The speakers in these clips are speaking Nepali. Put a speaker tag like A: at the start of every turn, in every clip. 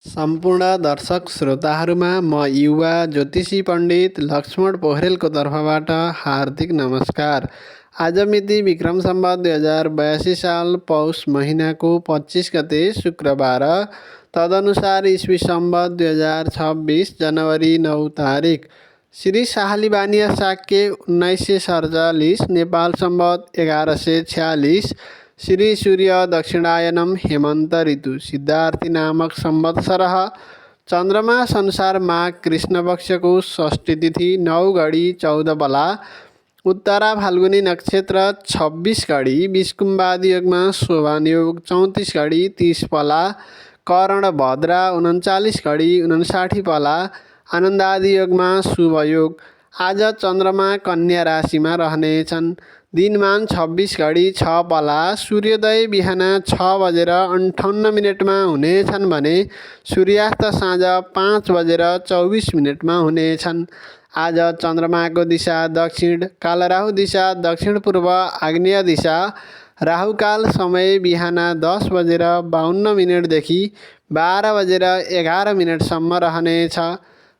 A: सम्पूर्ण दर्शक श्रोताहरूमा म युवा ज्योतिषी पण्डित लक्ष्मण पोखरेलको तर्फबाट हार्दिक नमस्कार। आज मिति विक्रम सम्वत 2082 साल पौष महिनाको 25 गते शुक्रबार, तदनुसार इस्वी सम्वत 2026 जनवरी 9 तारिक, श्री साहली बानिया शाक्य 1947, नेपाल सम्वत 1146, श्री सूर्य दक्षिणायनम हेमन्त ऋतु सिद्धार्थी नामक संवत्सरः, चन्द्रमास अनुसार माघ कृष्ण पक्षको षष्ठी तिथि 9 घडी 14 बला, उत्तरा फाल्गुनी नक्षत्र 26 घडी 20 कुम्भादि योगमा शोभान योग 34 घडी 30 पला, कर्ण भद्रा 39 घडी 59 पला, आनन्दादि योगमा शुभ योग। आज चन्द्रमा कन्या राशिमा रहनेछन्। दिनमान 26 घडी 6 पला, सूर्योदय बिहान 6 बजेर 58 मिनटमा हुनेछन् भने सूर्यास्त साँझ 5 बजेर 24 मिनटमा हुनेछन्। आज चन्द्रमाको दिशा दक्षिण, कालराहु दिशा दक्षिण पूर्व आग्नेय दिशा, राहुकाल समय बिहान 10 बजेर 52 मिनटदेखि 12 बजेर 11 मिनटसम्म रहनेछ।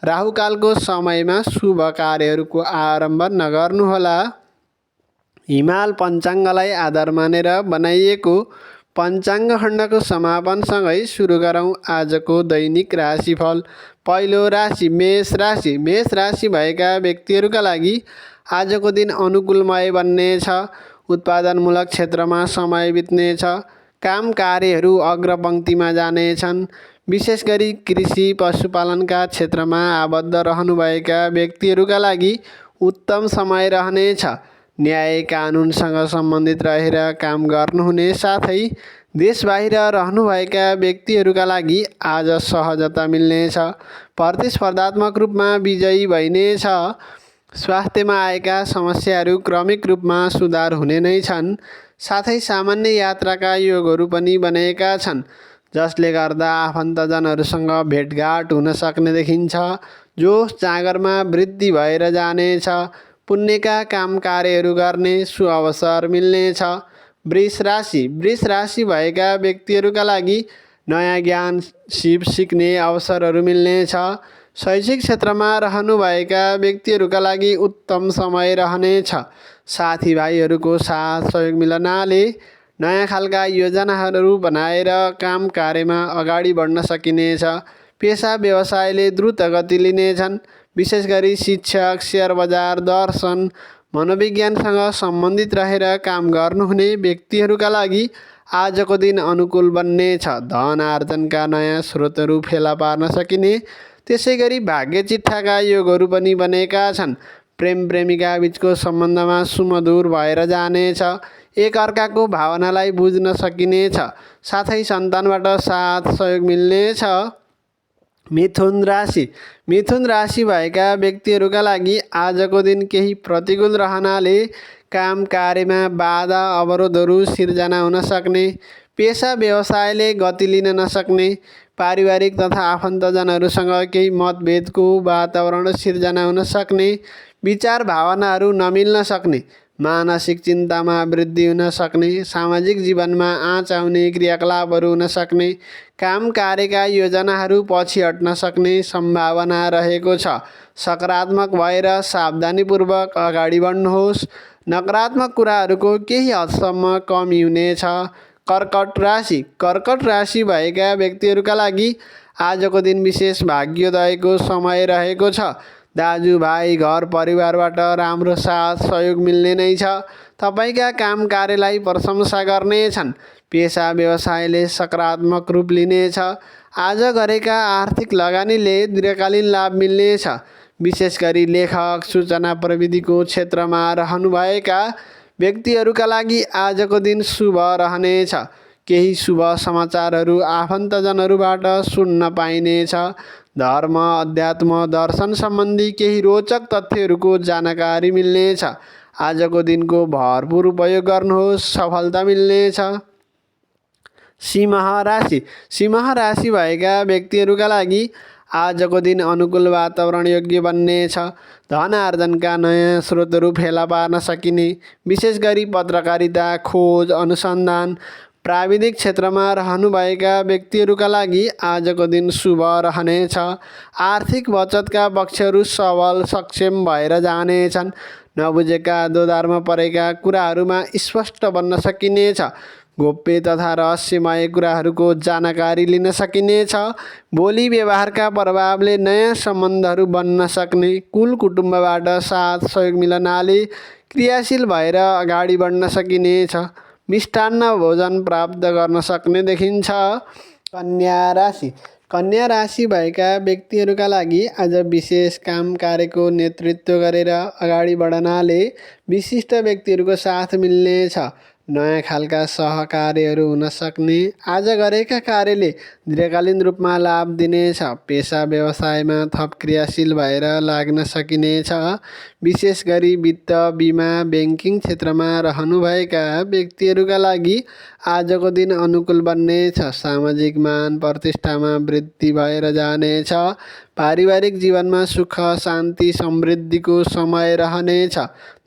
A: राहुकालको समयमा शुभ कार्यहरूको आरम्भ नगर्नुहोला। हिमाल पञ्चाङ्गलाई आधार मानेर बनाइएको पञ्चाङ्ग खण्डको समापनसँगै सुरु गरौँ आजको दैनिक राशिफल। पहिलो राशि मेष राशि। मेष राशि भएका व्यक्तिहरूका लागि आजको दिन अनुकूलमय बन्नेछ। उत्पादनमूलक क्षेत्रमा समय बित्नेछ। काम कार्यहरू अग्रपङ्क्तिमा जानेछन्। विशेष गरी कृषि पशुपालनका क्षेत्रमा आबद्ध रहनुभएका व्यक्तिहरूका लागि उत्तम समय रहनेछ। न्याय कानुनसँग सम्बन्धित रहेर काम गर्नुहुने साथै देशबाहिर रहनुभएका व्यक्तिहरूका लागि आज सहजता मिल्नेछ। प्रतिस्पर्धात्मक रूपमा विजयी भइनेछ। स्वास्थ्यमा आएका समस्याहरू क्रमिक रूपमा सुधार हुने नै छन्। साथै सामान्य यात्राका योगहरू पनि बनेका छन्, जसले गर्दा आफन्तजनहरूसँग भेटघाट हुन सक्ने देखिन्छ। जोस जाँगरमा वृद्धि भएर जानेछ। पुण्यका काम कार्यहरू गर्ने सुअवसर मिल्नेछ। वृष राशि। वृष राशि भएका व्यक्तिहरूका लागि नयाँ ज्ञान सिक्ने अवसरहरू मिल्नेछ। शैक्षिक क्षेत्रमा रहनुभएका व्यक्तिहरूका लागि उत्तम समय रहनेछ। साथीभाइहरूको साथ सहयोग मिलनाले नयाँ खालका योजनाहरू बनाएर काम कार्यमा अगाडि बढ्न सकिनेछ। पेसा व्यवसायले द्रुत गति लिनेछन्। विशेष गरी शिक्षक, सेयर बजार, दर्शन, मनोविज्ञानसँग सम्बन्धित रहेर काम गर्नुहुने व्यक्तिहरूका लागि आजको दिन अनुकूल बन्नेछ। धन आर्जनका नयाँ स्रोतहरू फेला पार्न सकिने, त्यसै गरी भाग्य चिट्ठाका योगहरू पनि बनेका छन्। प्रेम प्रेमिका बीचको सम्बन्धमा सुमधुर भएर जानेछ। एक अर्काको भावनालाई बुझ्न सकिनेछ। साथै सन्तानबाट साथ सहयोग मिल्नेछ। मिथुन राशि। मिथुन राशि भएका व्यक्तिहरूका लागि आजको दिन केही प्रतिकूल रहनाले काम कार्यमा बाधा अवरोधहरू सिर्जना हुन सक्ने, पेसा व्यवसायले गति लिन नसक्ने, पारिवारिक तथा आफन्तजनहरूसँग केही मतभेदको वातावरण सिर्जना हुन सक्ने, विचार भावनाहरू नमिल्न सक्ने, मानसिक चिन्तामा वृद्धि हुन सक्ने, सामाजिक जीवनमा आँच आउने क्रियाकलापहरू हुन सक्ने, काम कार्यका योजनाहरू पछि हट्न सक्ने सम्भावना रहेको छ। सकारात्मक भएर सावधानीपूर्वक अगाडि बढ्नुहोस्। नकारात्मक कुराहरूको केही हदसम्म कमी हुनेछ। कर्कट राशि। कर्कट राशि भएका व्यक्तिहरूका लागि आजको दिन विशेष भाग्योदयको समय रहेको छ। दाजुभाइ घर परिवारबाट राम्रो साथ सहयोग मिल्ने नै छ। तपाईँका काम कार्यलाई प्रशंसा गर्नेछन्। पेसा व्यवसायले सकारात्मक रूप लिनेछ। आज गरेका आर्थिक लगानीले दीर्घकालीन लाभ मिल्नेछ। विशेष गरी लेखक, सूचना प्रविधिको क्षेत्रमा रहनुभएका व्यक्तिहरूका लागि आजको दिन शुभ रहनेछ। केही शुभ समाचारहरू आफन्तजनहरूबाट सुन्न पाइनेछ। धर्म, अध्यात्म, दर्शन सम्बन्धी केही रोचक तथ्यहरूको जानकारी मिल्नेछ। आजको दिनको भरपुर उपयोग गर्नुहोस्, सफलता मिल्नेछ। सिंह राशि। सिंह राशि भएका व्यक्तिहरूका लागि आजको दिन अनुकूल वातावरण योग्य बन्नेछ। धन आर्जनका नयाँ स्रोतहरू फेला पार्न सकिने, विशेष गरी पत्रकारिता, खोज, अनुसन्धान, प्राविधिक क्षेत्रमा रहनुभएका व्यक्तिहरूका लागि आजको दिन शुभ रहनेछ। आर्थिक बचतका पक्षहरू सबल सक्षम भएर जानेछन्। नबुझेका दोधारमा परेका कुराहरूमा स्पष्ट बन्न सकिनेछ। गोप्य तथा रहस्यमय कुराहरूको जानकारी लिन सकिनेछ। बोली व्यवहारका प्रभावले नयाँ सम्बन्धहरू बन्न सक्ने। कुल कुटुम्बबाट साथ सहयोग मिलनाले क्रियाशील भएर अगाडि बढ्न सकिनेछ। मिष्टान्न भोजन प्राप्त गर्न सक्ने देखिन्छ। कन्या राशि कन्या राशि भएका व्यक्तिहरूका लागि आज विशेष काम कार्यको नेतृत्व गरेर अगाडि बढ्नाले विशिष्ट व्यक्तिहरूको साथ मिल्नेछ। नयाँ खालका सहकार्यहरू हुन सक्ने। आज गरेका कार्यले दीर्घकालीन रूपमा लाभ दिनेछ। पेसा व्यवसायमा थप क्रियाशील भएर लाग्न सकिनेछ। विशेष गरी वित्त बिमा ब्याङ्किङ क्षेत्रमा रहनुभएका व्यक्तिहरूका लागि आजको दिन अनुकूल बन्नेछ। सामाजिक मान प्रतिष्ठामा वृद्धि भएर जानेछ। पारिवारिक जीवनमा सुख शान्ति समृद्धिको समय रहनेछ।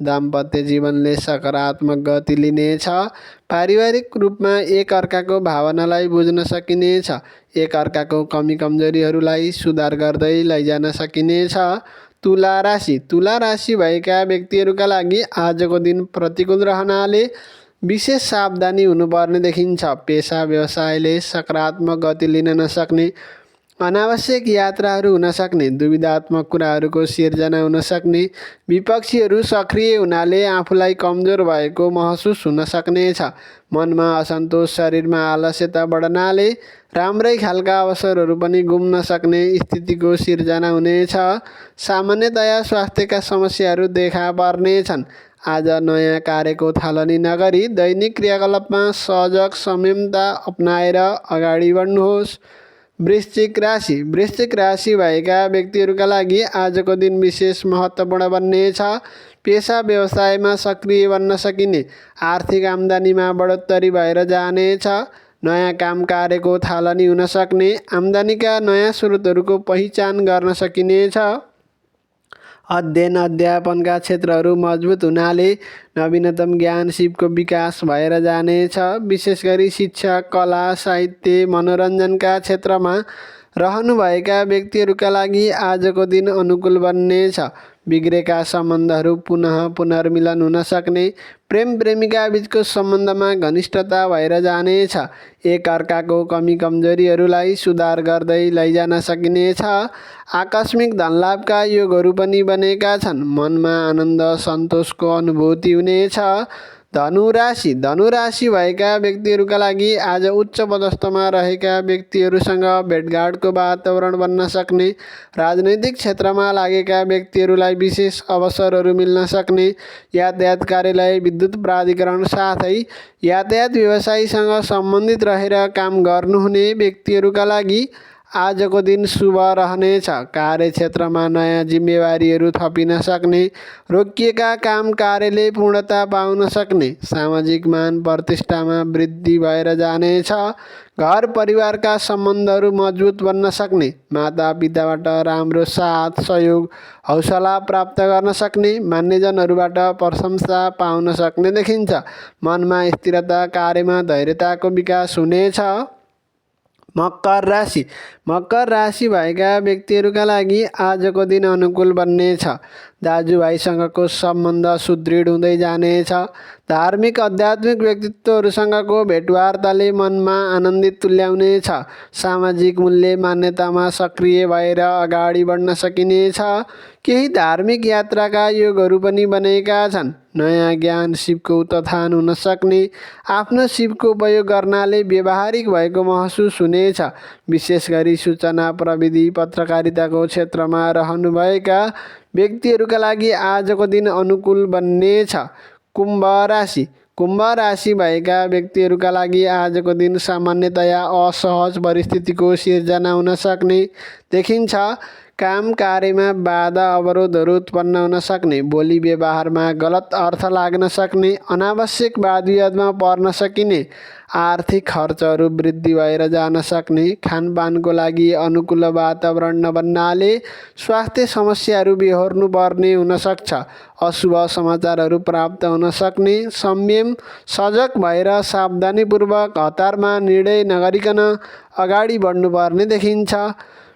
A: दाम्पत्य जीवनले सकारात्मक गति लिनेछ। पारिवारिक रूपमा एक अर्काको भावनालाई बुझ्न सकिनेछ। एक अर्काको कमी कमजोरीहरूलाई सुधार गर्दै लैजान सकिनेछ। तुला राशि भएका व्यक्तिहरूका लागि आजको दिन प्रतिकूल रहनाले विशेष सावधानी हुनुपर्ने देखिन्छ। पेसा व्यवसायले सकारात्मक गति लिन नसक्ने। अनावश्यक यात्राहरू हुन सक्ने। दुविधात्मक कुराहरूको सिर्जना हुन सक्ने। विपक्षीहरू सक्रिय हुनाले आफूलाई कमजोर भएको महसुस हुन सक्नेछ। मनमा असन्तोष शरीरमा आलस्यता बढ्नाले राम्रै खालका अवसरहरू पनि गुम्न सक्ने स्थितिको सिर्जना हुनेछ। सामान्यतया स्वास्थ्यका समस्याहरू देखा पर्नेछन्। आज नयाँ कार्यको थालनी नगरी दैनिक क्रियाकलापमा सहज संयमता अपनाएर अगाडि बढ्नुहोस्। वृश्चिक राशि भएका व्यक्तिहरूका लागि आजको दिन विशेष महत्त्वपूर्ण बन्नेछ। पेसा व्यवसायमा सक्रिय बन्न सकिने। आर्थिक आम्दानीमा बढोत्तरी भएर जानेछ। नयाँ काम कार्यको थालनी हुन सक्ने। आम्दानीका नयाँ स्रोतहरूको पहिचान गर्न सकिनेछ। अध्ययन अध्यापनका क्षेत्रहरू मजबुत हुनाले नवीनतम ज्ञान सिपको विकास भएर जानेछ। विशेष गरी शिक्षा कला साहित्य मनोरञ्जनका क्षेत्रमा रहनुभएका व्यक्तिहरूका लागि आजको दिन अनुकूल बन्नेछ। बिग्रेका सम्बन्धहरू पुनः पुनर्मिलन हुन सक्ने। प्रेम प्रेमिका बीचको सम्बन्धमा घनिष्ठता भएर जानेछ। एक अर्काको कमी कमजोरीहरूलाई सुधार गर्दै लैजान सकिनेछ। आकस्मिक धनलाभका योगहरू पनि बनेका छन्। मनमा आनन्द सन्तोषको अनुभूति हुनेछ। धनुराशि भएका व्यक्तिहरूका लागि आज उच्च पदस्थमा रहेका व्यक्तिहरूसँग भेटघाटको वातावरण बन्न सक्ने। राजनैतिक क्षेत्रमा लागेका व्यक्तिहरूलाई विशेष अवसरहरू मिल्न सक्ने। यातायात कार्यालय विद्युत प्राधिकरण साथै यातायात व्यवसायीसँग सम्बन्धित रहेर काम गर्नुहुने व्यक्तिहरूका लागि आजको दिन शुभ रहनेछ। कार्यक्षेत्रमा नयाँ जिम्मेवारीहरू थपिन सक्ने। रोकिएका काम कार्यले पूर्णता पाउन सक्ने। सामाजिक मान प्रतिष्ठामा वृद्धि भएर जानेछ। घर परिवारका सम्बन्धहरू मजबुत बन्न सक्ने। माता पिताबाट राम्रो साथ सहयोग हौसला प्राप्त गर्न सक्ने। मान्यजनहरूबाट प्रशंसा पाउन सक्ने देखिन्छ। मनमा स्थिरता कार्यमा धैर्यताको विकास हुनेछ। मकर राशि भएका व्यक्तिहरूका लागि आजको दिन अनुकूल बन्नेछ। दाजुभाइसँगको सम्बन्ध सुदृढ हुँदै जानेछ। धार्मिक आध्यात्मिक व्यक्तित्वहरूसँगको भेटवार्ताले मनमा आनन्दित तुल्याउनेछ। सामाजिक मूल्य मान्यतामा सक्रिय भएर अगाडि बढ्न सकिनेछ। केही धार्मिक यात्राका योगहरू पनि बनेका छन्। नयाँ ज्ञान सिपको उत्थान हुन सक्ने। आफ्नो सिपको उपयोग गर्नाले व्यावहारिक भएको महसुस हुनेछ। विशेष गरी सूचना प्रविधि पत्रकारिताको क्षेत्रमा रहनुभएका व्यक्तिहरूका लागि आजको दिन अनुकूल बन्नेछ। कुम्भ राशि भएका व्यक्तिहरूका लागि आजको दिन सामान्यतया असहज परिस्थितिको सिर्जना हुन सक्ने देखिन्छ। काम कार्यमा बाधा अवरोधहरू उत्पन्न हुन सक्ने, बोली व्यवहारमा गलत अर्थ लाग्न सक्ने, अनावश्यक वाद विवादमा पर्न सकिने, आर्थिक खर्चहरू वृद्धि भएर जान सक्ने, खानपानको लागि अनुकूल वातावरण नबन्नाले स्वास्थ्य समस्याहरू बेहोर्नु पर्ने हुन सक्छ। अशुभ समाचारहरू प्राप्त हुन सक्ने, संयम सजग भएर सावधानीपूर्वक हतारमा निर्णय नगरिकन अगाडि बढ्नुपर्ने देखिन्छ।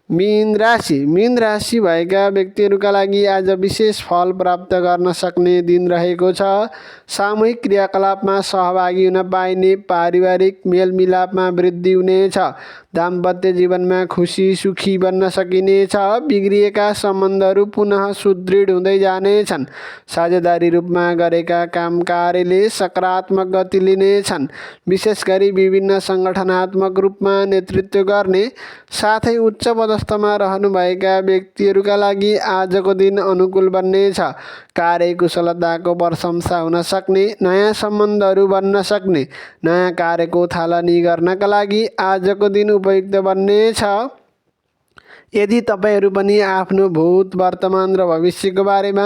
A: मीन राशि भएका व्यक्तिहरूका लागि आज विशेष फल प्राप्त गर्न सक्ने दिन रहेको छ। सामूहिक क्रियाकलापमा सहभागी हुन पाइने, पारिवारिक मेलमिलापमा वृद्धि हुनेछ। दाम्पत्य जीवनमा खुसी सुखी बन्न सकिनेछ। बिग्रिएका सम्बन्धहरू पुनः सुदृढ हुँदै जानेछन्। साझेदारी रूपमा गरेका काम कार्यले सकारात्मक गति लिनेछन्। विशेष गरी विभिन्न सङ्गठनात्मक रूपमा नेतृत्व गर्ने साथै उच्च पदस्थमा रहनुभएका व्यक्तिहरूका लागि आजको दिन अनुकूल बन्नेछ। कार्यकुशलताको प्रशंसा हुन सक्ने, नयाँ सम्बन्धहरू बन्न सक्ने, नयाँ कार्यको थालनी गर्नका लागि आजको दिन उपयुक्त बन्नेछ। यदि तपाईँहरू पनि आफ्नो भूत, वर्तमान र भविष्यको बारेमा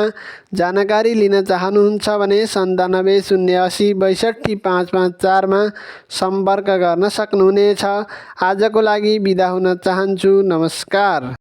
A: जानकारी लिन चाहनुहुन्छ भने 97 080 62 554 सम्पर्क गर्न सक्नुहुनेछ। आजको लागि बिदा हुन चाहन्छु। नमस्कार।